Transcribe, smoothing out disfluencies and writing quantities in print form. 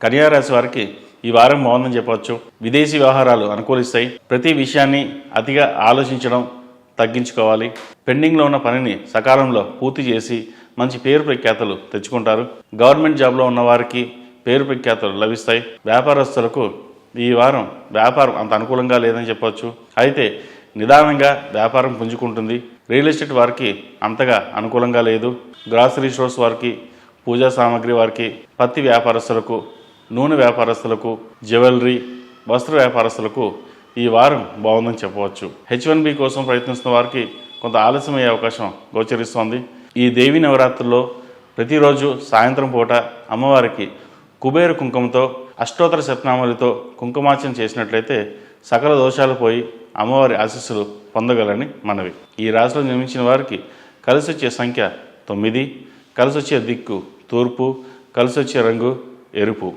కన్యా రాశి వారికి ఈ వారం బాగుందని చెప్పవచ్చు. విదేశీ వ్యవహారాలు అనుకూలిస్తాయి. ప్రతి విషయాన్ని అతిగా ఆలోచించడం తగ్గించుకోవాలి. పెండింగ్లో ఉన్న పనిని సకాలంలో పూర్తి చేసి మంచి పేరు ప్రఖ్యాతలు తెచ్చుకుంటారు. గవర్నమెంట్ జాబ్లో ఉన్న వారికి పేరు ప్రఖ్యాతలు లభిస్తాయి. వ్యాపారస్తులకు ఈ వారం వ్యాపారం అంత అనుకూలంగా లేదని చెప్పవచ్చు. అయితే నిదానంగా వ్యాపారం పుంజుకుంటుంది. రియల్ ఎస్టేట్ వారికి అంతగా అనుకూలంగా లేదు. గ్రాసరీ స్టోర్స్ వారికి, పూజా సామాగ్రి వారికి, పత్తి వ్యాపారస్తులకు, నూనె వ్యాపారస్తులకు, జ్యువెలరీ, వస్త్ర వ్యాపారస్తులకు ఈ వారం బాగుందని చెప్పవచ్చు. H1B కోసం ప్రయత్నిస్తున్న వారికి కొంత ఆలస్యమయ్యే అవకాశం గోచరిస్తోంది. ఈ దేవి నవరాత్రుల్లో ప్రతిరోజు సాయంత్రం పూట అమ్మవారికి కుబేర కుంకుమతో అష్టోత్తర శతనామాలతో కుంకుమార్చన చేసినట్లయితే సకల దోషాలు పోయి అమ్మవారి ఆశీస్సులు పొందగలని మనవి. ఈ రాశిలో జన్మించిన వారికి కలిసి వచ్చే సంఖ్య 9, కలిసి వచ్చే దిక్కు తూర్పు, కలిసి వచ్చే రంగు ఎరుపు.